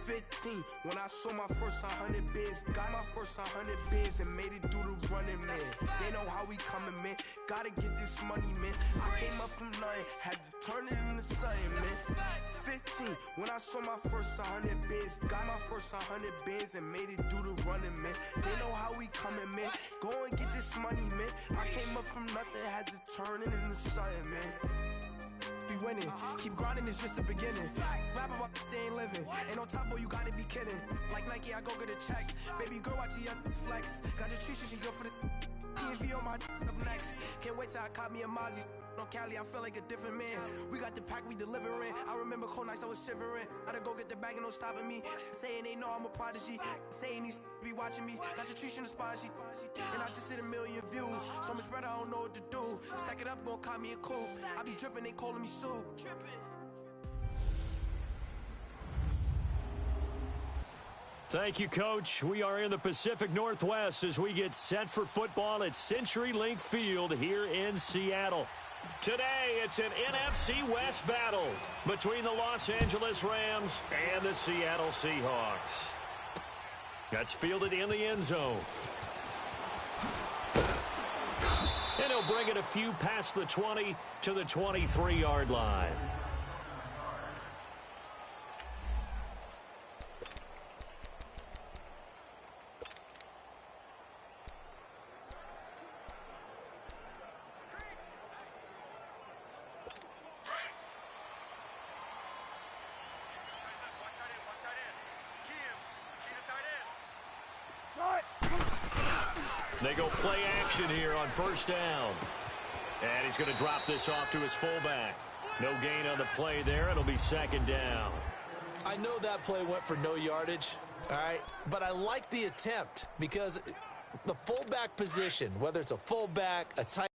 15, when I saw my first 100 bids, got my first 100 bids and made it through the running, man. They know how we coming, man. Gotta get this money, man. I came up from nothing, had to turn it into something, man. 15, when I saw my first 100 bids, got my first 100 bids and made it through the running, man. They know how we coming, man. Go and get this money, man. I came up from nothing, had to turn it into something, man. Be winning, keep grinding, it's just the beginning. Rap about they ain't living. Ain't no top boy, you gotta be kidding. Like Nike, I go get a check. Baby girl, watch your flex. Got your tree, she go for the PNV on my up next. Can't wait till I caught me a Mozzie. No Cali, I feel like a different man. We got the pack, we delivering. I remember cold nights, I was shivering. Gotta go get the bag and no stopping me. Saying they know I'm a prodigy. Saying these be watching me. Got your tree in the spot, she. And I just hit 1 million views. So much better, I don't know what to do. Stack it up, gon' call me a coupe. I be dripping, they calling me soup. Thank you, Coach. We are in the Pacific Northwest as we get set for football at CenturyLink Field here in Seattle. Today, it's an NFC West battle between the Los Angeles Rams and the Seattle Seahawks. That's fielded in the end zone. And he'll bring it a few past the 20 to the 23-yard line. They go play action here on first down. And he's going to drop this off to his fullback. No gain on the play there. It'll be second down. I know that play went for no yardage, all right? But I like the attempt because the fullback position, whether it's a fullback, a tight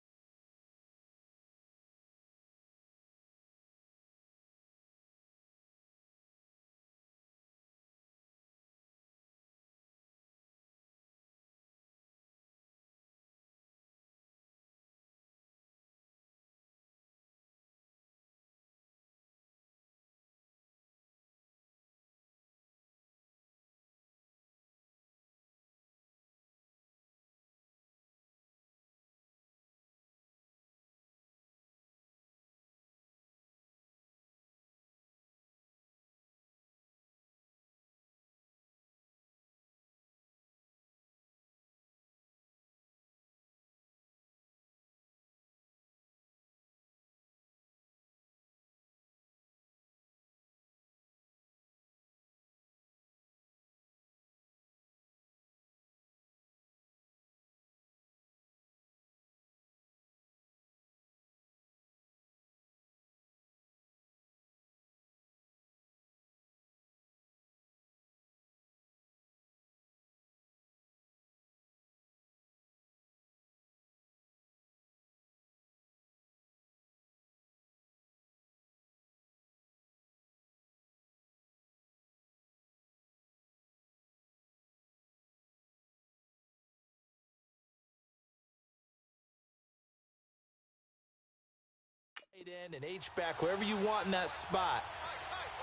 end and H-back, wherever you want in that spot.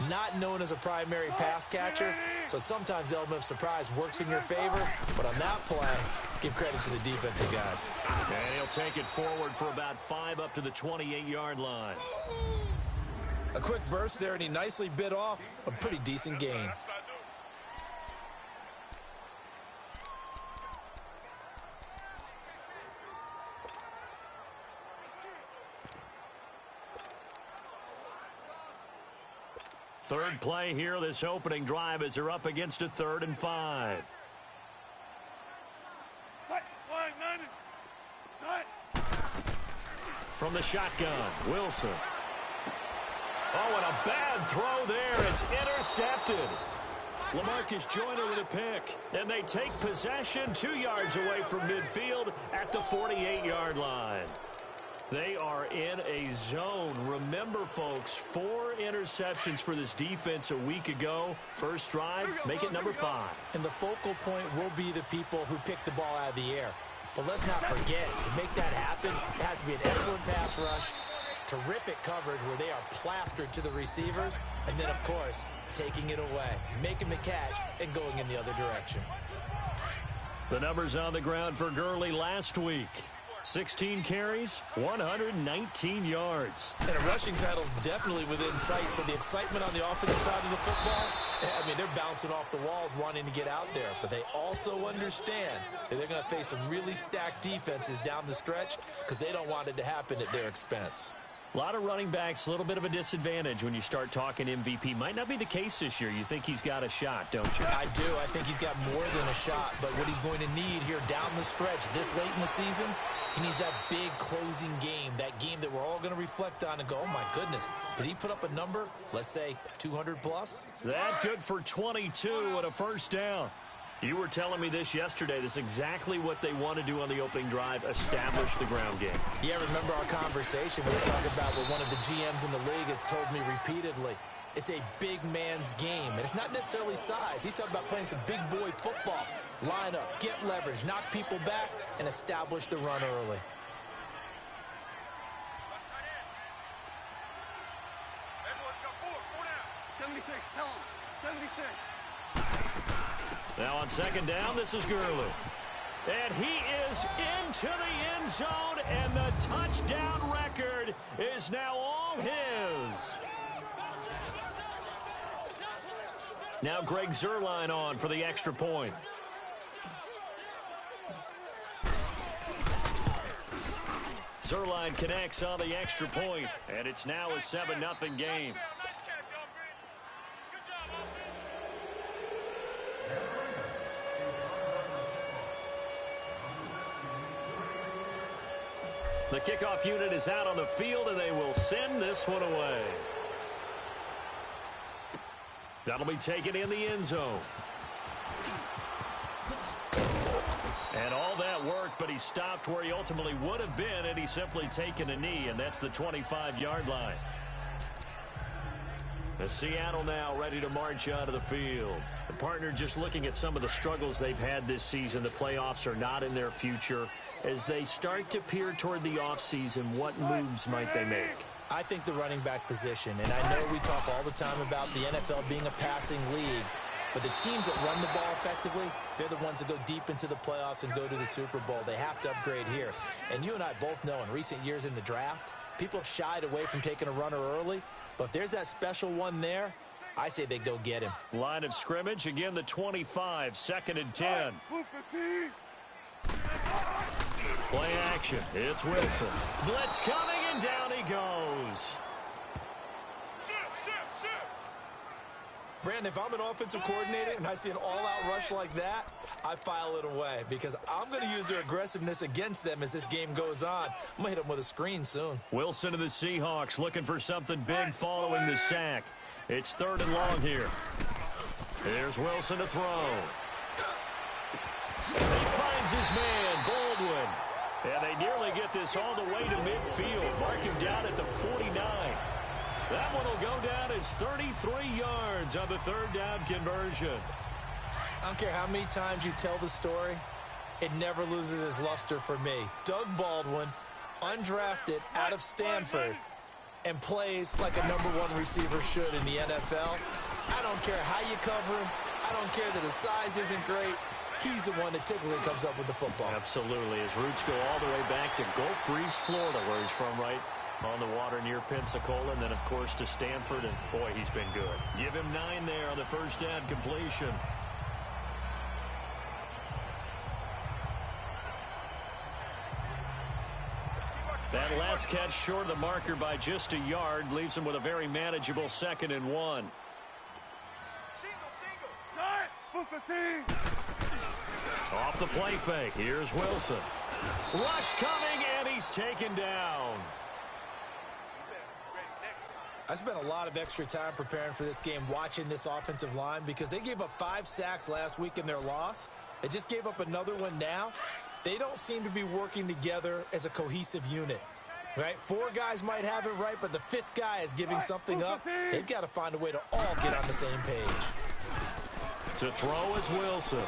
Not known as a primary pass catcher, so sometimes the element of surprise works in your favor. But on that play, give credit to the defensive guys. And he'll take it forward for about 5 up to the 28-yard line. A quick burst there, and he nicely bit off a pretty decent gain. Third play here, this opening drive, as they're up against a 3rd and 5. From the shotgun, Wilson. Oh, and a bad throw there. It's intercepted. LaMarcus Joyner with a pick. And they take possession 2 yards away from midfield at the 48-yard line. They are in a zone. Remember, folks, 4 interceptions for this defense a week ago. First drive, make it number 5. And the focal point will be the people who pick the ball out of the air. But let's not forget, to make that happen, it has to be an excellent pass rush Terrific coverage where they are plastered to the receivers. And then, of course, taking it away, making the catch, and going in the other direction. The numbers on the ground for Gurley last week. 16 carries, 119 yards. And a rushing title is definitely within sight, so the excitement on the offensive side of the football, I mean, they're bouncing off the walls wanting to get out there. But they also understand that they're going to face some really stacked defenses down the stretch because they don't want it to happen at their expense. A lot of running backs, a little bit of a disadvantage when you start talking MVP. Might not be the case this year. You think he's got a shot, don't you? I do. I think he's got more than a shot. But what he's going to need here down the stretch this late in the season, he needs that big closing game, that game that we're all going to reflect on and go, oh, my goodness, did he put up a number, let's say 200 plus? That good for 22 and a first down. You were telling me this yesterday. This is exactly what they want to do on the opening drive, establish the ground game. Yeah, remember our conversation we were talking about with one of the GMs in the league that's told me repeatedly, it's a big man's game. And it's not necessarily size. He's talking about playing some big boy football. Line up, get leverage, knock people back, and establish the run early. Now on second down, this is Gurley. And he is into the end zone, and the touchdown record is now all his. Now Greg Zuerlein on for the extra point. Zuerlein connects on the extra point, and it's now a 7-0 game. The kickoff unit is out on the field, and they will send this one away. That'll be taken in the end zone. And all that worked, but he stopped where he ultimately would have been had he simply taken a knee, and that's the 25-yard line. The Seattle now ready to march onto the field. The partner just looking at some of the struggles they've had this season. The playoffs are not in their future. As they start to peer toward the offseason, what moves might they make? I think the running back position, and I know we talk all the time about the NFL being a passing league, but the teams that run the ball effectively, they're the ones that go deep into the playoffs and go to the Super Bowl. They have to upgrade here. And you and I both know in recent years in the draft, people have shied away from taking a runner early, but if there's that special one there, I say they go get him. Line of scrimmage, again the 25, 2nd and 10. Play action. It's Wilson. Blitz coming, and down he goes. Brandon, if I'm an offensive coordinator and I see an all-out rush like that, I file it away because I'm going to use their aggressiveness against them as this game goes on. I'm going to hit them with a screen soon. Wilson of the Seahawks looking for something big following the sack. It's 3rd and long here. Here's Wilson to throw. He finds his man, Baldwin. And they nearly get this all the way to midfield. Mark him down at the 49. That one will go down as 33 yards on the 3rd down conversion. I don't care how many times you tell the story, it never loses its luster for me. Doug Baldwin, undrafted out of Stanford, and plays like a #1 receiver should in the NFL. I don't care how you cover him. I don't care that his size isn't great. He's the one that typically comes up with the football. Absolutely. His roots go all the way back to Gulf Breeze, Florida, where he's from, right on the water near Pensacola, and then, of course, to Stanford, and, boy, he's been good. Give him 9 there on the first down completion. That last catch short of the marker by just a yard leaves him with a very manageable 2nd and 1. Off the play fake. Here's Wilson. Rush coming, and he's taken down. I spent a lot of extra time preparing for this game, watching this offensive line, because they gave up 5 sacks last week in their loss. They just gave up another one now. They don't seem to be working together as a cohesive unit. Right? 4 guys might have it right, but the 5th guy is giving something up. They've got to find a way to all get on the same page. To throw is Wilson.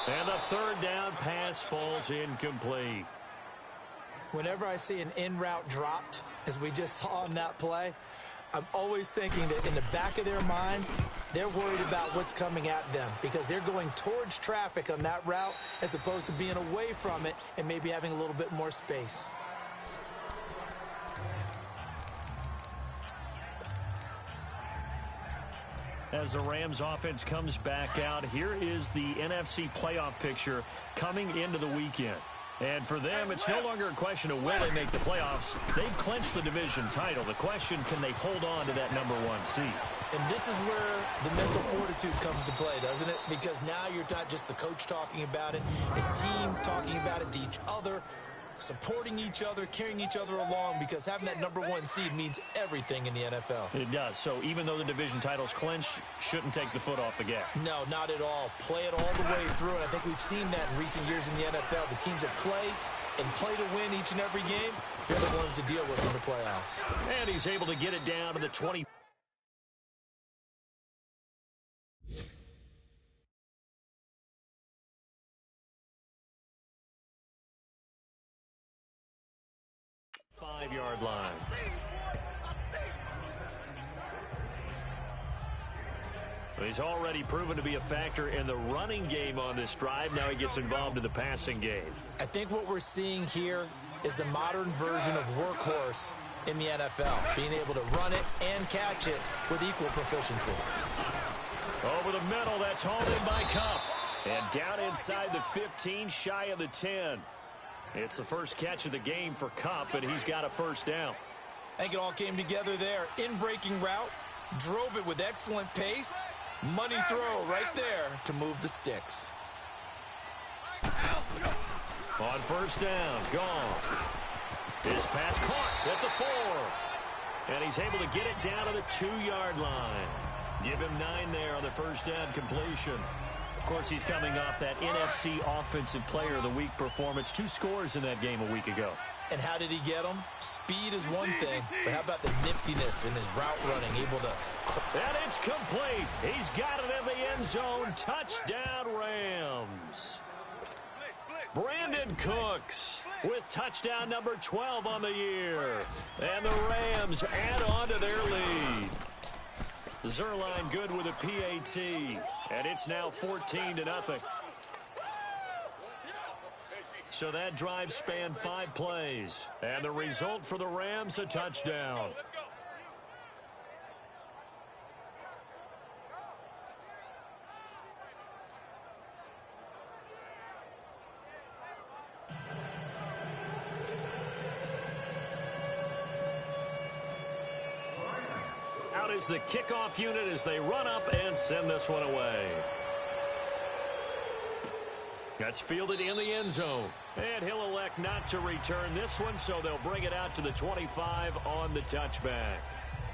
And the 3rd down pass falls incomplete. Whenever I see an in route dropped as we just saw on that play, I'm always thinking that in the back of their mind, they're worried about what's coming at them because they're going towards traffic on that route as opposed to being away from it and maybe having a little bit more space. As the Rams offense comes back out, here is the NFC playoff picture coming into the weekend. And for them, it's no longer a question of will they make the playoffs. They've clinched the division title. The question, can they hold on to that #1 seed? And this is where the mental fortitude comes to play, doesn't it? Because now you're not just the coach talking about it, his team talking about it to each other, supporting each other, carrying each other along, because having that #1 seed means everything in the NFL. It does. So even though the division title's clinched, shouldn't take the foot off the gas. No, not at all. Play it all the way through, and I think we've seen that in recent years in the NFL. The teams that play and play to win each and every game, they're the ones to deal with in the playoffs. And he's able to get it down to the 20. Five-yard line. He's already proven to be a factor in the running game on this drive. Now he gets involved in the passing game. I think what we're seeing here is the modern version of workhorse in the NFL, being able to run it and catch it with equal proficiency. Over the middle, that's hauled in by Kupp. And down inside the 15, shy of the 10. It's the first catch of the game for Kupp, and he's got a first down. I think it all came together there. In-breaking route, drove it with excellent pace. Money throw right there to move the sticks. On first down, gone. His pass caught at the 4. And he's able to get it down to the 2-yard line. Give him 9 there on the first down completion. Of course, he's coming off that NFC Offensive Player of the Week performance. 2 scores in that game a week ago. And how did he get them? Speed is one thing, but how about the niftiness in his route running? Able to... And it's complete. He's got it in the end zone. Touchdown, Rams. Brandon Cooks with touchdown number 12 on the year. And the Rams add on to their lead. Zerline good with a PAT. And it's now 14-0. So that drive spanned 5 plays. And the result for the Rams, a touchdown. Out is the kickoff unit as they run up and send this one away. That's fielded in the end zone. And he'll elect not to return this one, so they'll bring it out to the 25 on the touchback.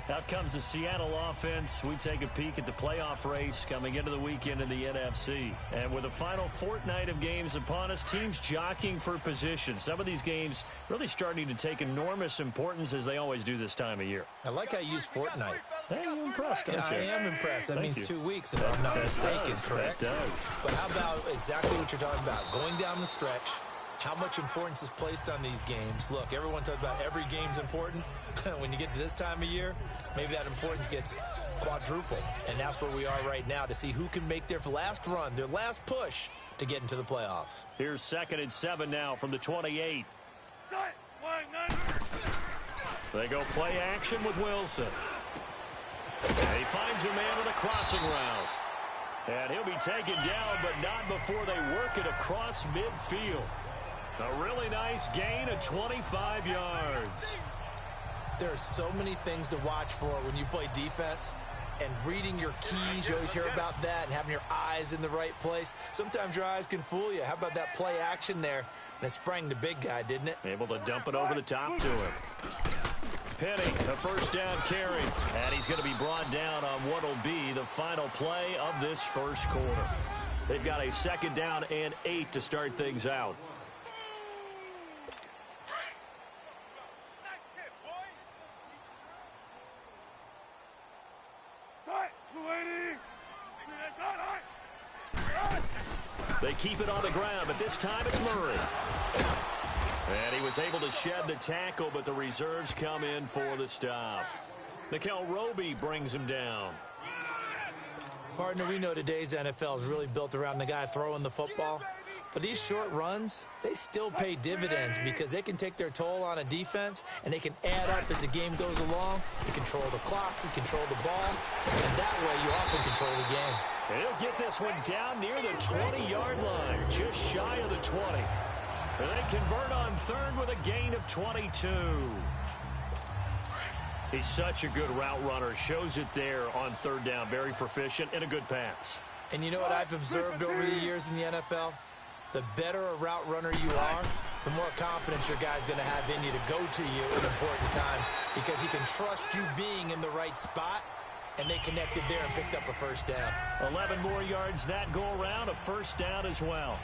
Out comes the Seattle offense. We take a peek at the playoff race coming into the weekend in the NFC. And with the final fortnight of games upon us, teams jockeying for position. Some of these games really starting to take enormous importance as they always do this time of year. I like how you use fortnight. Hey, you're impressed, don't you? I am impressed. That means you. 2 weeks, if I'm not mistaken, correct? That does. But how about exactly what you're talking about? Going down the stretch, how much importance is placed on these games. Look, everyone talks about every game's important. When you get to this time of year, maybe that importance gets quadrupled. And that's where we are right now to see who can make their last run, their last push to get into the playoffs. Here's 2nd and 7 now from the 28. They go play action with Wilson. And he finds a man with a crossing route. And he'll be taken down, but not before they work it across midfield. A really nice gain of 25 yards. There are so many things to watch for when you play defense. And reading your keys, you always hear about that, and having your eyes in the right place. Sometimes your eyes can fool you. How about that play action there? And it sprang the big guy, didn't it? Able to dump it over the top to him. Penny, a first down carry. And he's going to be brought down on what will be the final play of this first quarter. They've got a 2nd down and 8 to start things out. They keep it on the ground, but this time it's Murray. And he was able to shed the tackle, but the reserves come in for the stop. Nickel Roby brings him down. Partner, we know today's NFL is really built around the guy throwing the football. But these short runs, they still pay dividends because they can take their toll on a defense, and they can add up as the game goes along. You control the clock, you control the ball, and that way you often control the game. And he'll get this one down near the 20-yard line, just shy of the 20. And they convert on third with a gain of 22. He's such a good route runner. Shows it there on third down. Very proficient and a good pass. And you know what I've observed over the years in the NFL? The better a route runner you are, the more confidence your guy's going to have in you to go to you at important times because he can trust you being in the right spot, and they connected there and picked up a first down. 11 more yards that go around, a first down as well.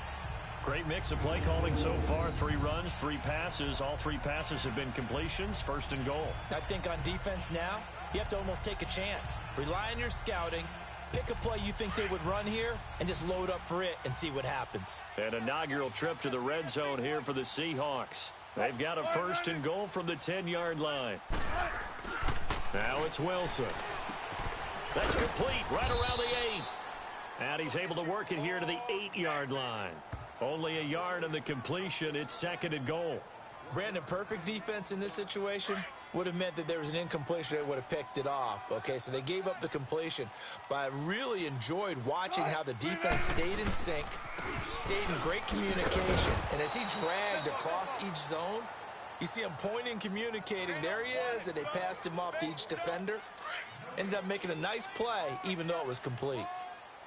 Great mix of play calling so far. 3 runs, 3 passes. All 3 passes have been completions. First and goal. I think on defense now, you have to almost take a chance. Rely on your scouting. Pick a play you think they would run here and just load up for it and see what happens. An inaugural trip to the red zone here for the Seahawks. They've got a first and goal from the 10-yard line. Now it's Wilson. That's complete right around the 8. And he's able to work it here to the 8-yard line. Only a yard on the completion. It's second and goal. Brandon, perfect defense in this situation would have meant that there was an incompletion that would have picked it off. Okay, so they gave up the completion. But I really enjoyed watching how the defense stayed in sync, stayed in great communication. And as he dragged across each zone, you see him pointing, communicating. There he is, and they passed him off to each defender. Ended up making a nice play, even though it was complete.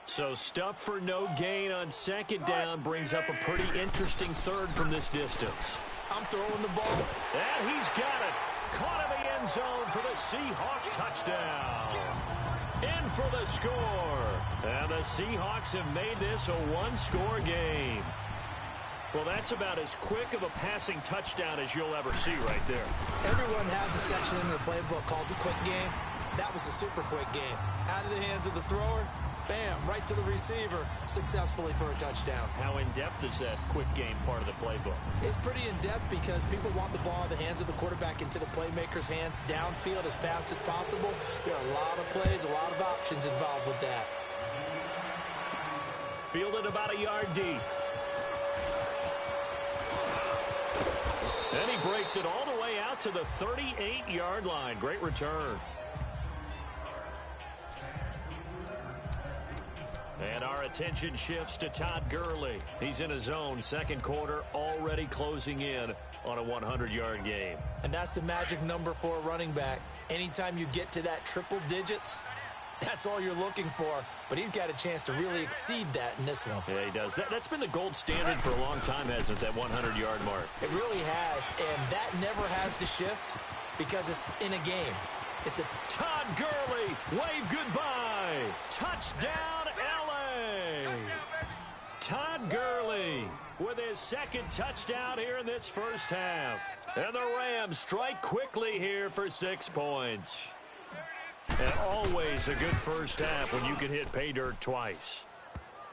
So stuff for no gain on second down brings up a pretty interesting third from this distance. I'm throwing the ball. And he's got it. Caught in the end zone for the Seahawk touchdown. In for the score. And the Seahawks have made this a 1-score game. Well, that's about as quick of a passing touchdown as you'll ever see right there. Everyone has a section in their playbook called the quick game. That was a super quick game. Out of the hands of the thrower, bam, right to the receiver, successfully for a touchdown. How in-depth is that quick game part of the playbook? It's pretty in-depth because people want the ball in the hands of the quarterback into the playmaker's hands downfield as fast as possible. There are a lot of plays, a lot of options involved with that. Fielded about a yard deep. And he breaks it all the way out to the 38-yard line. Great return. And our attention shifts to Todd Gurley. He's in his zone, second quarter, already closing in on a 100-yard game. And that's the magic number for a running back. Anytime you get to that triple digits, that's all you're looking for. But he's got a chance to really exceed that in this one. Yeah, he does. That's been the gold standard for a long time, hasn't it, that 100-yard mark? It really has, and that never has to shift because it's in a game. It's a Todd Gurley, wave goodbye. Touchdown, LA. Todd Gurley with his second touchdown here in this first half. And the Rams strike quickly here for 6 points. And always a good first half when you can hit pay dirt twice.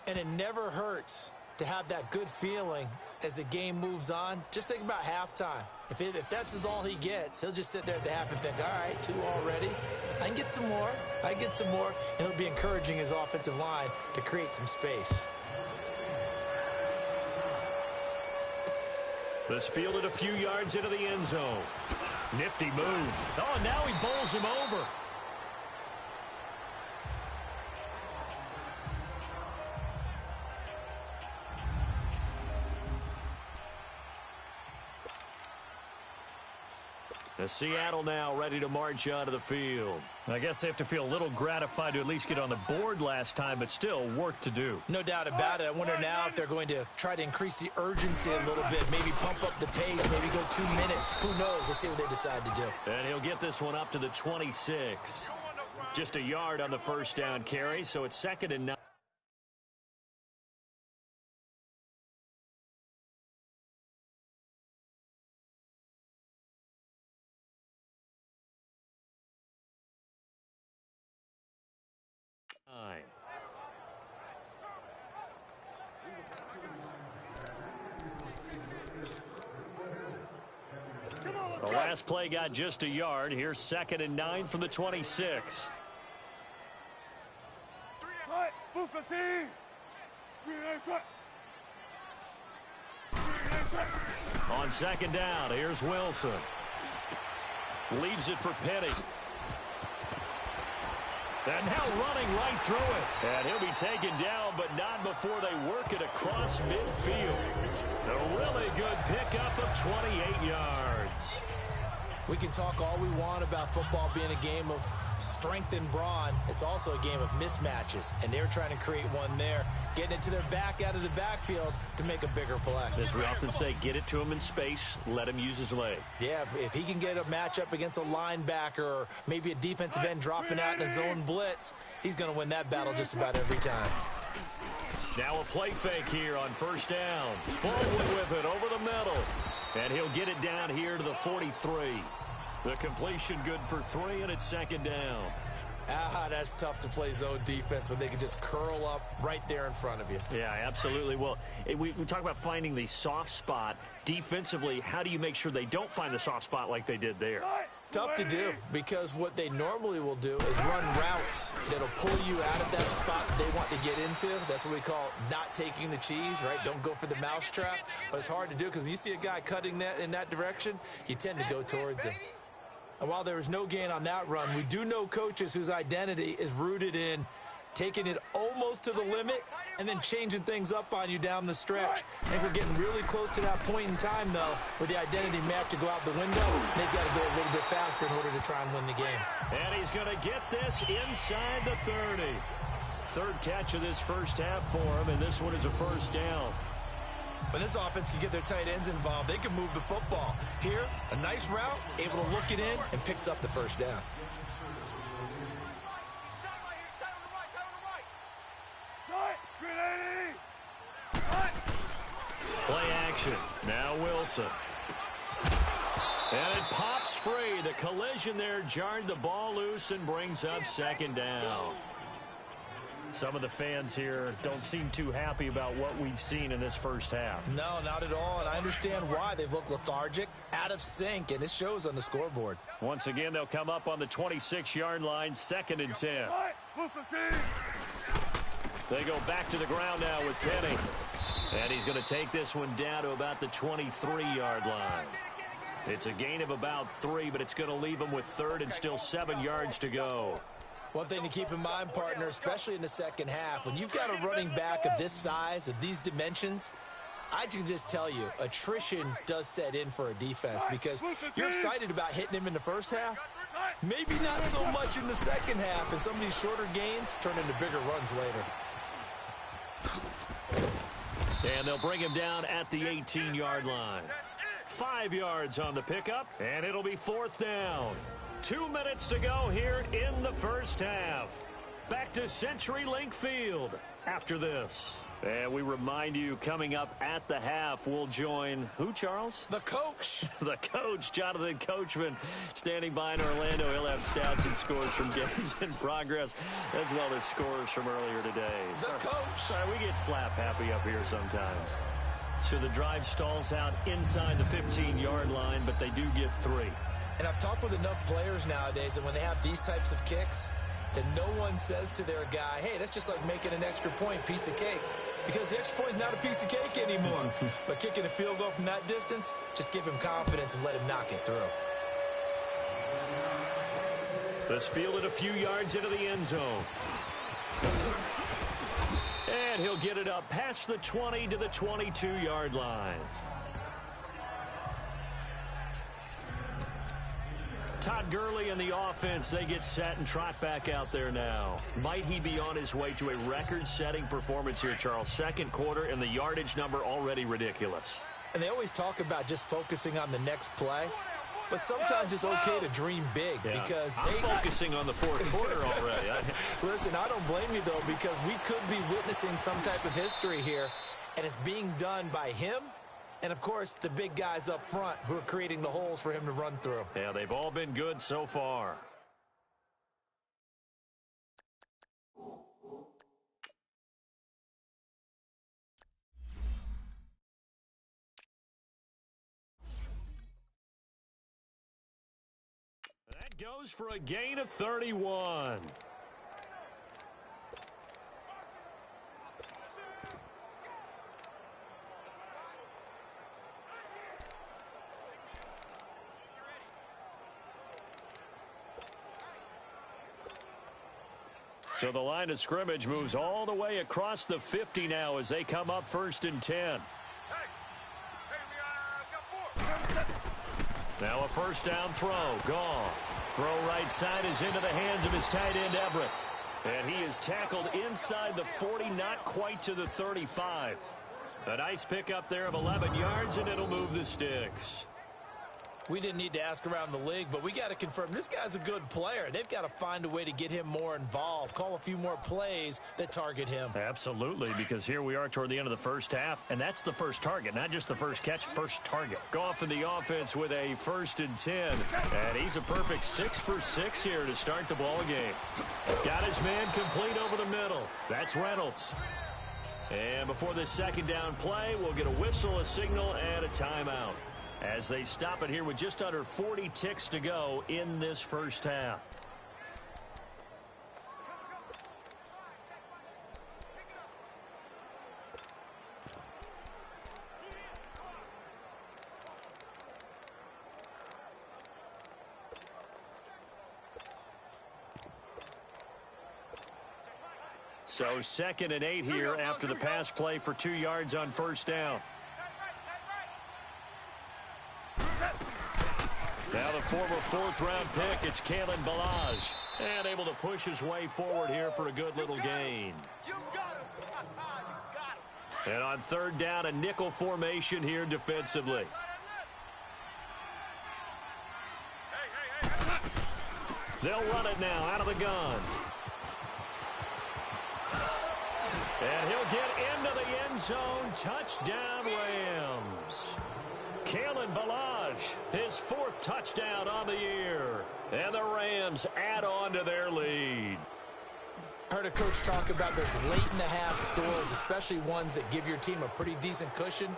And it never hurts to have that good feeling as the game moves on. Just think about halftime. If that's all he gets, he'll just sit there at the half and think, all right, 2 already. I can get some more. I can get some more. And he'll be encouraging his offensive line to create some space. This fielded a few yards into the end zone. Nifty move. Oh, now he bowls him over. Seattle now ready to march onto the field. I guess they have to feel a little gratified to at least get on the board last time, but still work to do. No doubt about it. I wonder now if they're going to try to increase the urgency a little bit, maybe pump up the pace, maybe go 2 minutes. Who knows? Let's see what they decide to do. And he'll get this one up to the 26. Just a yard on the first down carry, so it's 2nd and 9. Last play got just a yard. Here's 2nd and 9 from the 26. On 2nd down, here's Wilson. Leaves it for Penny. And now running right through it. And he'll be taken down, but not before they work it across midfield. A really good pickup of 28 yards. We can talk all we want about football being a game of strength and brawn. It's also a game of mismatches, and they're trying to create one there, getting it to their back out of the backfield to make a bigger play. As we often say, get it to him in space, let him use his leg. Yeah, if he can get a matchup against a linebacker or maybe a defensive end dropping out in a zone blitz, he's going to win that battle just about every time. Now a play fake here on 1st down. Baldwin with it over the middle. And he'll get it down here to the 43. The completion good for 3, and it's 2nd down. That's tough to play zone defense when they can just curl up right there in front of you. Yeah, absolutely. Well, we talk about finding the soft spot. Defensively, how do you make sure they don't find the soft spot like they did there? Tough to do, because what they normally will do is run routes that'll pull you out of that spot they want to get into. That's what we call not taking the cheese, right? Don't go for the mousetrap. But it's hard to do because when you see a guy cutting that in that direction, you tend to go towards him. And while there was no gain on that run, we do know coaches whose identity is rooted in taking it almost to the limit and then changing things up on you down the stretch. I think we're getting really close to that point in time, though, where the identity map to go out the window. They've got to go a little bit faster in order to try and win the game. And he's going to get this inside the 30. 3rd catch of this first half for him, and this one is a 1st down. When this offense can get their tight ends involved, they can move the football. Here, a nice route, able to look it in, and picks up the 1st down. Play action. Now Wilson. And it pops free. The collision there jarred the ball loose and brings up 2nd down. Some of the fans here don't seem too happy about what we've seen in this first half. No, not at all, and I understand why. They've looked lethargic, out of sync, and it shows on the scoreboard. Once again, they'll come up on the 26-yard line, 2nd and 10. They go back to the ground now with Penny. And he's going to take this one down to about the 23-yard line. It's a gain of about 3, but it's going to leave him with 3rd and still 7 yards to go. One thing to keep in mind, partner, especially in the second half, when you've got a running back of this size, of these dimensions, I can just tell you, attrition does set in for a defense because you're excited about hitting him in the first half. Maybe not so much in the second half, and some of these shorter gains turn into bigger runs later. And they'll bring him down at the 18-yard line. 5 yards on the pickup, and it'll be 4th down. 2 minutes to go here in the first half. Back to CenturyLink Field after this. And we remind you, coming up at the half, we'll join who, Charles? The coach. The coach, Jonathan Coachman, standing by in Orlando. He'll have stats and scores from games in progress, as well as scores from earlier today. The coach. Sorry, we get slap happy up here sometimes. So the drive stalls out inside the 15-yard line, but they do get 3. And I've talked with enough players nowadays that when they have these types of kicks, that no one says to their guy, hey, that's just like making an extra point, piece of cake. Because the extra point is not a piece of cake anymore. But kicking a field goal from that distance, just give him confidence and let him knock it through. This fielded a few yards into the end zone. And he'll get it up past the 20 to the 22-yard line. Todd Gurley and the offense, they get set and trot back out there now. Might he be on his way to a record-setting performance here, Charles? 2nd quarter, and the yardage number already ridiculous. And they always talk about just focusing on the next play. But sometimes it's okay to dream big because I'm focusing on the 4th quarter already. Listen, I don't blame you, though, because we could be witnessing some type of history here, and it's being done by him and, of course, the big guys up front who are creating the holes for him to run through. Yeah, they've all been good so far. Goes for a gain of 31. So the line of scrimmage moves all the way across the 50 now as they come up 1st and 10. Now a first down throw. Gone. Throw right side is into the hands of his tight end, Everett. And he is tackled inside the 40, not quite to the 35. A nice pickup there of 11 yards, and it'll move the sticks. We didn't need to ask around the league, but we got to confirm this guy's a good player. They've got to find a way to get him more involved, call a few more plays that target him. Absolutely, because here we are toward the end of the first half, and that's the first target, not just the first catch, first target. Goff in the offense with a 1st and 10, and he's a perfect 6 for 6 here to start the ball game. Got his man complete over the middle. That's Reynolds. And before this second down play, we'll get a whistle, a signal, and a timeout, as they stop it here with just under 40 ticks to go in this first half. So 2nd and 8 here after the pass play for 2 yards on first down. Now the former 4th-round pick, it's Kalen Ballage. And able to push his way forward here for a good little gain. And on 3rd down, a nickel formation here defensively. They'll run it now out of the gun. And he'll get into the end zone. Touchdown, Rams. Kalen Ballage, his 4th touchdown on the year. And the Rams add on to their lead. I heard a coach talk about those late-in-the-half scores, especially ones that give your team a pretty decent cushion.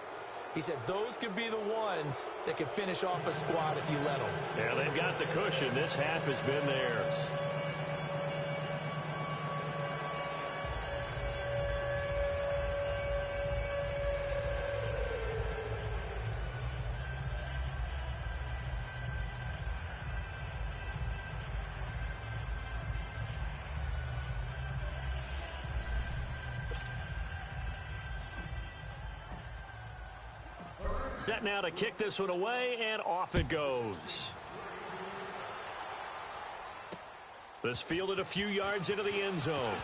He said those could be the ones that could finish off a squad if you let them. Yeah, they've got the cushion. This half has been theirs. Set now to kick this one away, and off it goes. This fielded a few yards into the end zone.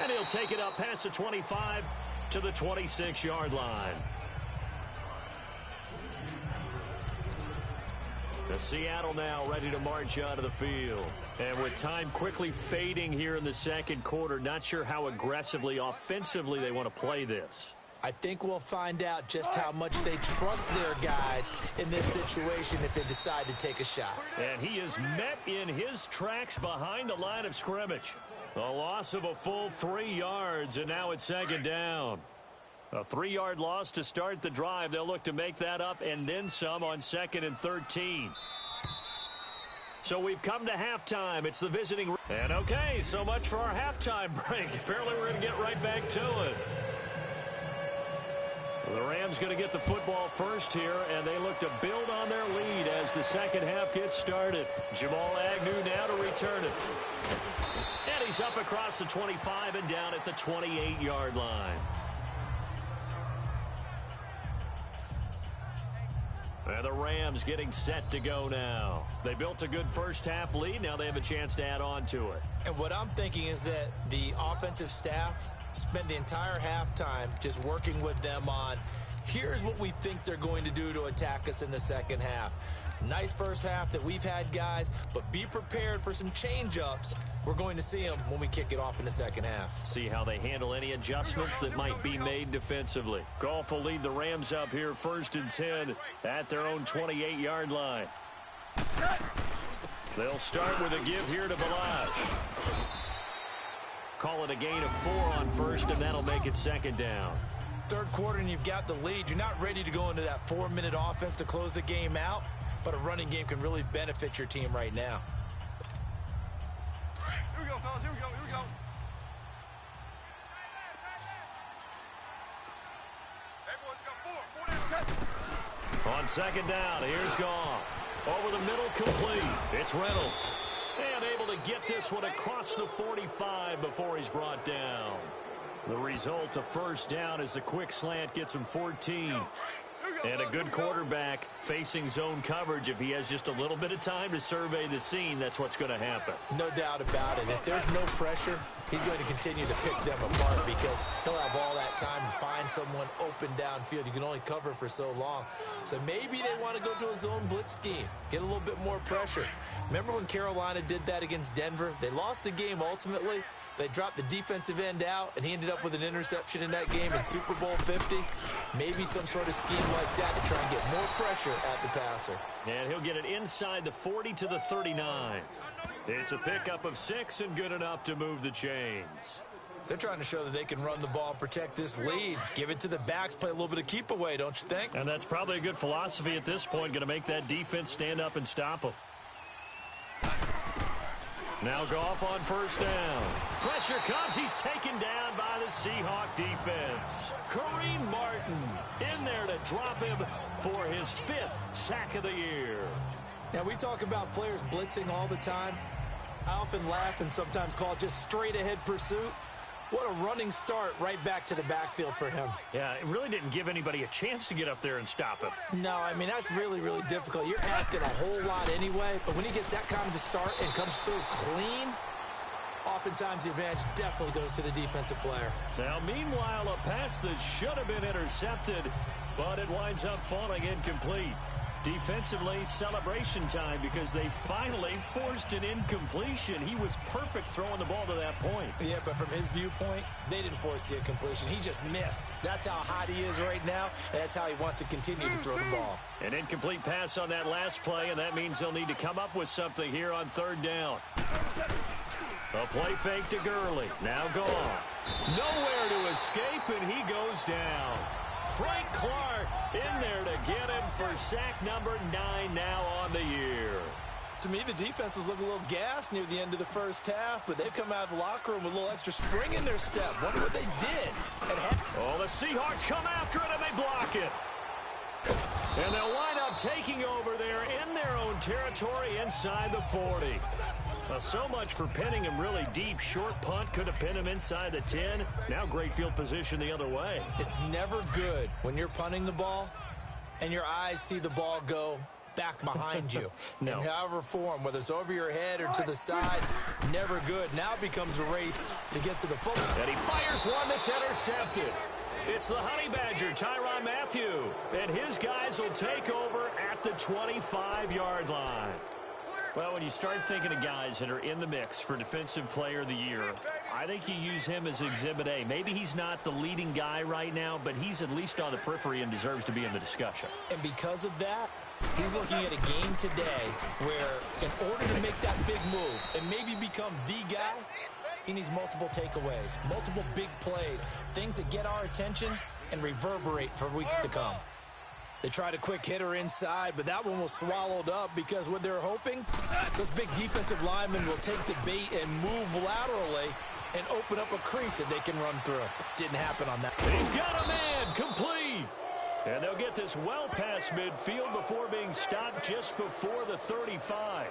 And he'll take it up past the 25 to the 26-yard line. The Seattle now ready to march onto the field. And with time quickly fading here in the second quarter, not sure how aggressively, offensively they want to play this. I think we'll find out just how much they trust their guys in this situation if they decide to take a shot. And he is met in his tracks behind the line of scrimmage. A loss of a full 3 yards, and now it's 2nd down. A 3-yard loss to start the drive. They'll look to make that up and then some on 2nd and 13. So we've come to halftime. It's the visiting. And okay, so much for our halftime break. Apparently we're going to get right back to it. The Rams going to get the football first here, and they look to build on their lead as the second half gets started. Jamal Agnew now to return it. And he's up across the 25 and down at the 28-yard line. And the Rams getting set to go now. They built a good first half lead. Now they have a chance to add on to it. And what I'm thinking is that the offensive staff spend the entire halftime just working with them on, here's what we think they're going to do to attack us in the second half. Nice first half that we've had, guys, but be prepared for some change-ups. We're going to see them when we kick it off in the second half. See how they handle any adjustments that might be made defensively. Goff will lead the Rams up here 1st and 10 at their own 28-yard line. They'll start with a give here to Ballage. Call it a gain of 4 on first, and that'll make it 2nd down. Third quarter, and you've got the lead. You're not ready to go into that 4-minute offense to close the game out. but a running game can really benefit your team right now. Here we go, fellas. Here we go. Here we go. Everyone's got four. On second down, here's Goff. Over the middle, complete. It's Reynolds. And able to get this one across the 45 before he's brought down. The result, a first down, as a quick slant gets him 14. And a good quarterback facing zone coverage. If he has just a little bit of time to survey the scene, that's what's going to happen. No doubt about it. If there's no pressure, he's going to continue to pick them apart because he'll have all that time to find someone open downfield. You can only cover for so long. So maybe they want to go to a zone blitz scheme, get a little bit more pressure. Remember when Carolina did that against Denver? They lost the game ultimately. They dropped the defensive end out, and he ended up with an interception in that game in Super Bowl 50. Maybe some sort of scheme like that to try and get more pressure at the passer. And he'll get it inside the 40 to the 39. It's a pickup of 6 and good enough to move the chains. They're trying to show that they can run the ball and protect this lead. Give it to the backs, play a little bit of keep away, don't you think? And that's probably a good philosophy at this point, going to make that defense stand up and stop them. Now Goff on first down. Pressure comes. He's taken down by the Seahawk defense. Kareem Martin in there to drop him for his 5th sack of the year. Now, we talk about players blitzing all the time. I often laugh and sometimes call it just straight-ahead pursuit. What a running start right back to the backfield for him. Yeah, it really didn't give anybody a chance to get up there and stop him. No, I mean, that's really, really difficult. You're asking a whole lot anyway, but when he gets that kind of a start and comes through clean, oftentimes the advantage definitely goes to the defensive player. Now, meanwhile, a pass that should have been intercepted, but it winds up falling incomplete. Defensively, celebration time because they finally forced an incompletion. He was perfect throwing the ball to that point. Yeah, but from his viewpoint, they didn't force the incompletion. He just missed. That's how hot he is right now, and that's how he wants to continue to throw the ball. An incomplete pass on that last play, and that means they'll need to come up with something here on third down. A play fake to Gurley. Now Goff. Nowhere to escape, and he goes down. Frank Clark in there to get him for sack number 9 now on the year. To me, the defense was looking a little gassed near the end of the first half, but they've come out of the locker room with a little extra spring in their step. Wonder what they did. Oh, the Seahawks come after it, and they block it. And they'll wind up taking over there in their own territory inside the 40. So much for pinning him really deep. Short punt could have pinned him inside the 10. Now great field position the other way. It's never good when you're punting the ball and your eyes see the ball go back behind you. No. In however form, whether it's over your head or to the side, never good. Now it becomes a race to get to the football. And he fires one that's intercepted. It's the Honey Badger, Tyrann Mathieu. And his guys will take over at the 25-yard line. Well, when you start thinking of guys that are in the mix for Defensive Player of the Year, I think you use him as Exhibit A. Maybe he's not the leading guy right now, but he's at least on the periphery and deserves to be in the discussion. And because of that, he's looking at a game today where in order to make that big move and maybe become the guy, he needs multiple takeaways, multiple big plays, things that get our attention and reverberate for weeks to come. They tried a quick hitter inside, but that one was swallowed up because what they're hoping, those big defensive linemen will take the bait and move laterally and open up a crease that they can run through. Didn't happen on that. He's got a man, complete. And they'll get this well past midfield before being stopped just before the 35.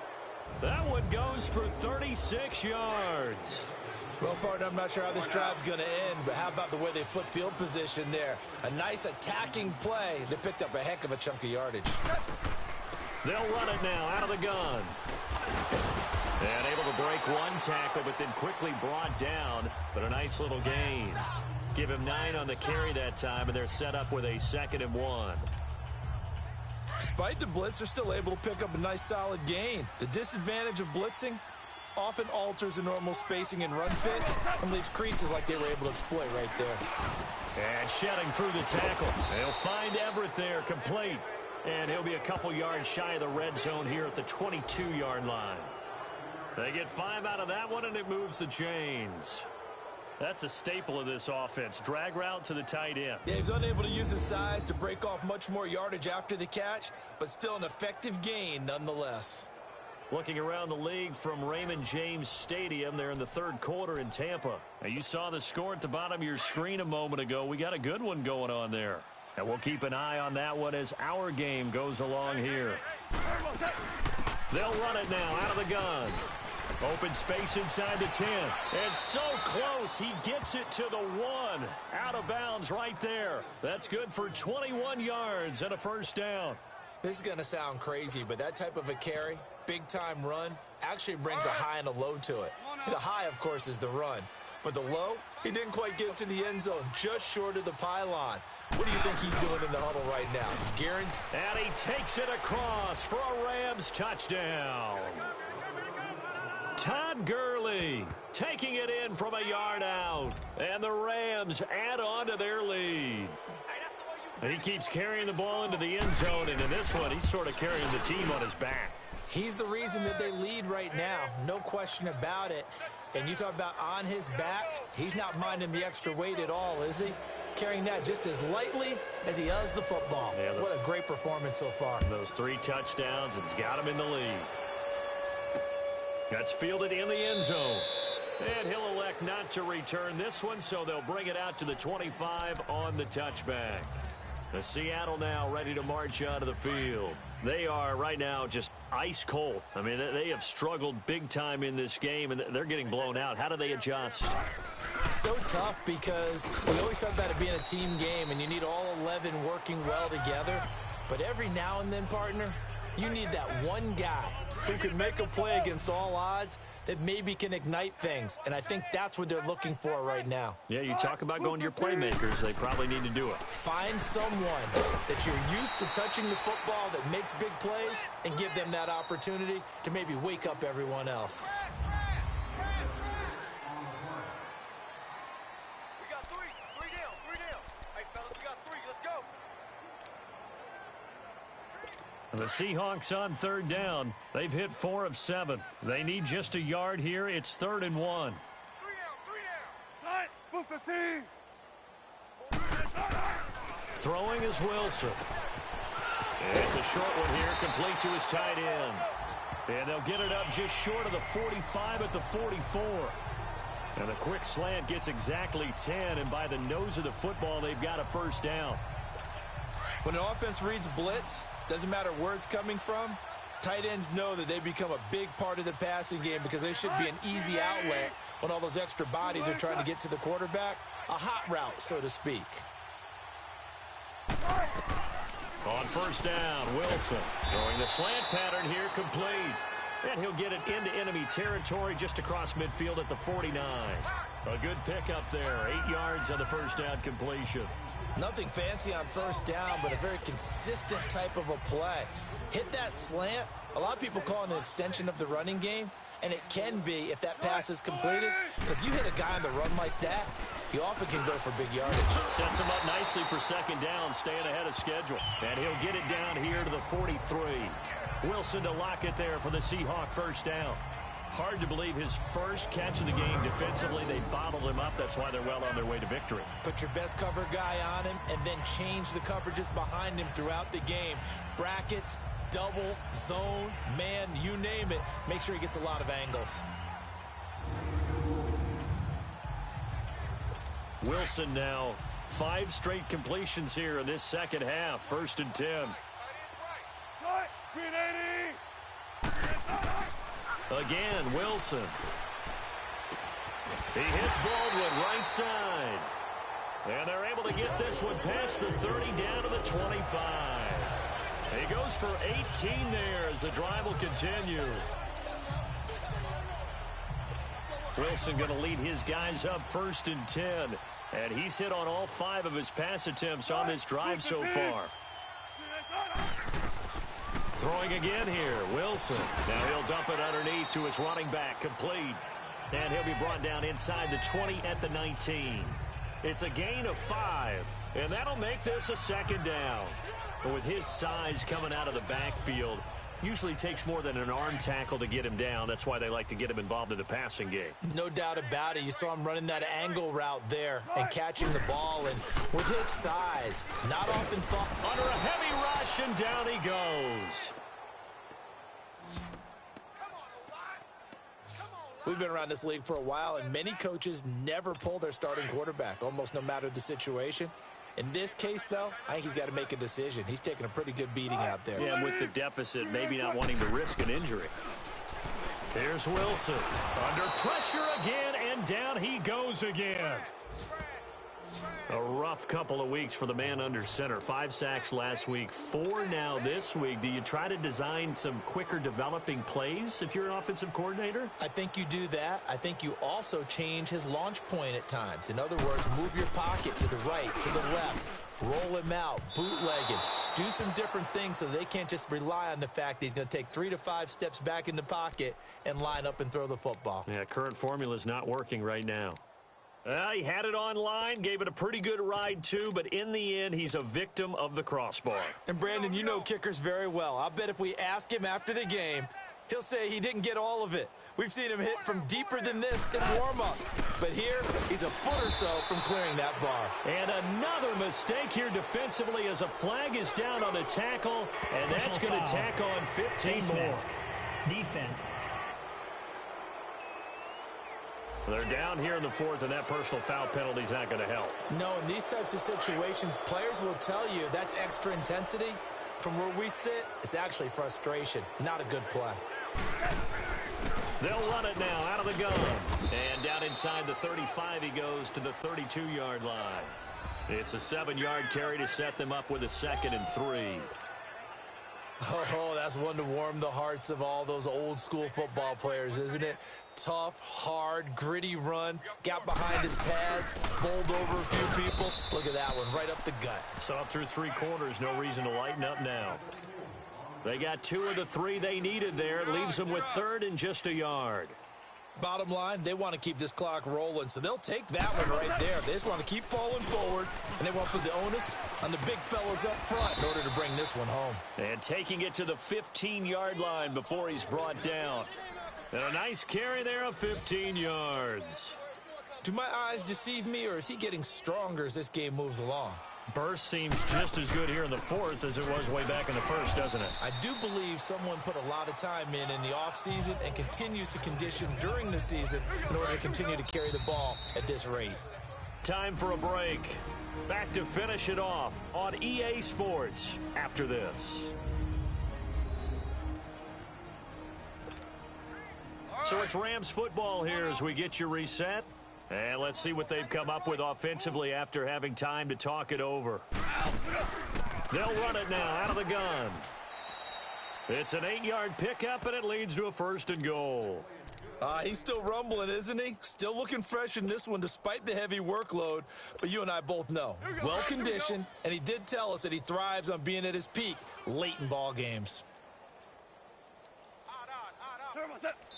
That one goes for 36 yards. Well, partner, I'm not sure how this drive's going to end, but how about the way they flip field position there? A nice attacking play. They picked up a heck of a chunk of yardage. They'll run it now out of the gun. And able to break one tackle, but then quickly brought down. But a nice little gain. Give him 9 on the carry that time, and they're set up with a 2nd and 1. Despite the blitz, they're still able to pick up a nice solid gain. The disadvantage of blitzing often alters the normal spacing and run fits and leaves creases like they were able to exploit right there. And shedding through the tackle. They'll find Everett there, complete. And he'll be a couple yards shy of the red zone here at the 22-yard line. They get 5 out of that one, and it moves the chains. That's a staple of this offense. Drag route to the tight end. Yeah, he's unable to use his size to break off much more yardage after the catch, but still an effective gain nonetheless. Looking around the league from Raymond James Stadium, they're in the third quarter in Tampa. Now, you saw the score at the bottom of your screen a moment ago. We got a good one going on there. And we'll keep an eye on that one as our game goes along here. They'll run it now out of the gun. Open space inside the 10. And so close, he gets it to the 1. Out of bounds right there. That's good for 21 yards and a first down. This is going to sound crazy, but that type of a carry, big-time run, actually brings a high and a low to it. The high, of course, is the run. But the low, he didn't quite get to the end zone, just short of the pylon. What do you think he's doing in the huddle right now? Guaranteed. And he takes it across for a Rams touchdown. Todd Gurley taking it in from a yard out. And the Rams add on to their lead. And he keeps carrying the ball into the end zone. And in this one, he's sort of carrying the team on his back. He's the reason that they lead right now. No question about it. And you talk about on his back, he's not minding the extra weight at all, is he? Carrying that just as lightly as he does the football. Yeah, what a great performance so far. Those 3 touchdowns, it's got him in the lead. That's fielded in the end zone. And he'll elect not to return this one, so they'll bring it out to the 25 on the touchback. The Seattle now ready to march out of the field. They are right now just ice cold. I mean, they have struggled big time in this game, and they're getting blown out. How do they adjust? So tough because we always talk about it being a team game, and you need all 11 working well together. But every now and then, partner, you need that one guy who can make a play against all odds that maybe can ignite things. And I think that's what they're looking for right now. Yeah, you talk about going to your playmakers. They probably need to do it. Find someone that you're used to touching the football that makes big plays and give them that opportunity to maybe wake up everyone else. We got 3 down. Hey, fellas, we got 3. Let's go. The Seahawks on third down. They've hit 4 of 7. They need just a yard here. It's 3rd and 1. 3 down. Move 15. Throwing is Wilson. It's a short one here, complete to his tight end. And they'll get it up just short of the 45 at the 44. And the quick slant gets exactly 10, and by the nose of the football, they've got a first down. When an offense reads blitz, doesn't matter where it's coming from, tight ends know that they become a big part of the passing game because they should be an easy outlet when all those extra bodies are trying to get to the quarterback. A hot route, so to speak. On first down, Wilson throwing the slant pattern here, complete. And he'll get it into enemy territory just across midfield at the 49. A good pickup there, 8 yards on the first down completion. Nothing fancy on first down, but a very consistent type of a play. Hit that slant. A lot of people call it an extension of the running game, and it can be if that pass is completed, because you hit a guy on the run like that, he often can go for big yardage. Sets him up nicely for second down, staying ahead of schedule. And he'll get it down here to the 43. Wilson to lock it there for the Seahawk first down. Hard to believe his first catch of the game defensively. They bottled him up. That's why they're well on their way to victory. Put your best cover guy on him and then change the coverages behind him throughout the game. Brackets, double, zone, man, you name it. Make sure he gets a lot of angles. Wilson now 5 straight completions here in this second half. 1st and 10. Again, Wilson. He hits Baldwin right side. And they're able to get this one past the 30 down to the 25. He goes for 18 there as the drive will continue. Wilson going to lead his guys up 1st and 10. And he's hit on all 5 of his pass attempts on this drive so far. Throwing again here, Wilson. Now he'll dump it underneath to his running back, complete. And he'll be brought down inside the 20 at the 19. It's a gain of 5, and that'll make this a second down. But with his size coming out of the backfield, Usually takes more than an arm tackle to get him down. That's why they like to get him involved in the passing game. No doubt about it. You saw him running that angle route there and catching the ball. And with his size, not often thought. Under a heavy rush, and down he goes. We've been around this league for a while, and many coaches never pull their starting quarterback, almost no matter the situation. In this case, though, I think he's got to make a decision. He's taking a pretty good beating out there. Yeah, with the deficit, maybe not wanting to risk an injury. Here's Wilson. Under pressure again, and down he goes again. A rough couple of weeks for the man under center. 5 sacks last week, 4 now this week. Do you try to design some quicker developing plays if you're an offensive coordinator? I think you do that. I think you also change his launch point at times. In other words, move your pocket to the right, to the left, roll him out, bootleg it. Do some different things so they can't just rely on the fact that he's going to take 3 to 5 steps back in the pocket and line up and throw the football. Yeah, current formula is not working right now. He had it online, gave it a pretty good ride, too, but in the end, he's a victim of the crossbar. And, Brandon, you know kickers very well. I'll bet if we ask him after the game, he'll say he didn't get all of it. We've seen him hit from deeper than this in warm-ups. But here, he's a foot or so from clearing that bar. And another mistake here defensively as a flag is down on the tackle, and that's going to tack on 15 more. Mask. Defense. They're down here in the 4th, and that personal foul penalty is not going to help. No, in these types of situations, players will tell you that's extra intensity. From where we sit, it's actually frustration. Not a good play. They'll run it now out of the gun. And down inside the 35, he goes to the 32-yard line. It's a 7-yard carry to set them up with a 2nd and 3. Oh, that's one to warm the hearts of all those old-school football players, isn't it? Tough, hard, gritty run, got behind his pads, bowled over a few people. Look at that one, right up the gut. Saw through 3 quarters, no reason to lighten up now. They got 2 of the 3 they needed there. It leaves them with 3rd and just a yard. Bottom line, they want to keep this clock rolling, so they'll take that one right there. They just want to keep falling forward, and they want to put the onus on the big fellas up front in order to bring this one home. And taking it to the 15-yard line before he's brought down. And a nice carry there of 15 yards. Do my eyes deceive me, or is he getting stronger as this game moves along? Burst seems just as good here in the 4th as it was way back in the 1st, doesn't it? I do believe someone put a lot of time in the offseason and continues to condition during the season in order to continue to carry the ball at this rate. Time for a break. Back to finish it off on EA Sports after this. So it's Rams football here as we get you reset. And let's see what they've come up with offensively after having time to talk it over. They'll run it now out of the gun. It's an 8-yard pickup, and it leads to a 1st and goal. He's still rumbling, isn't he? Still looking fresh in this one despite the heavy workload. But you and I both know, well-conditioned, and he did tell us that he thrives on being at his peak late in ball games.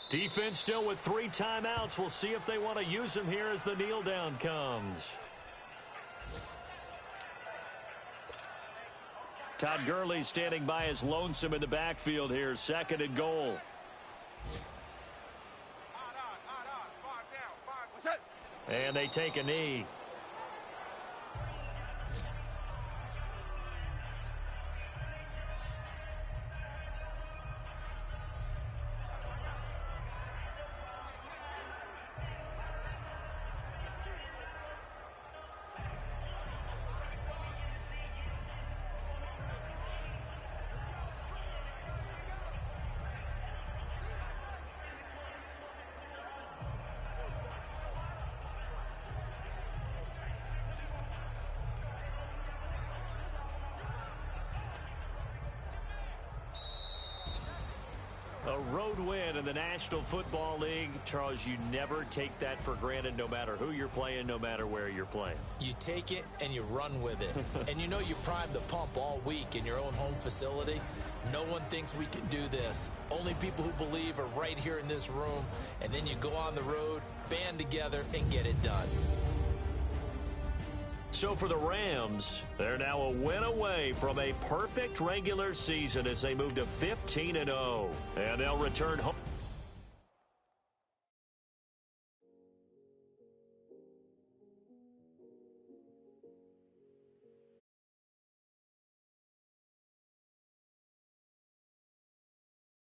Defense still with 3 timeouts. We'll see if they want to use them here as the kneel down comes. Todd Gurley standing by as lonesome in the backfield here. 2nd and goal. And they take a knee. A road win in the National Football League. Charles, you never take that for granted no matter who you're playing, no matter where you're playing. You take it and you run with it. And you know you primed the pump all week in your own home facility. No one thinks we can do this. Only people who believe are right here in this room. And then you go on the road, band together, and get it done. So for the Rams, they're now a win away from a perfect regular season as they move to 15-0. And they'll return home.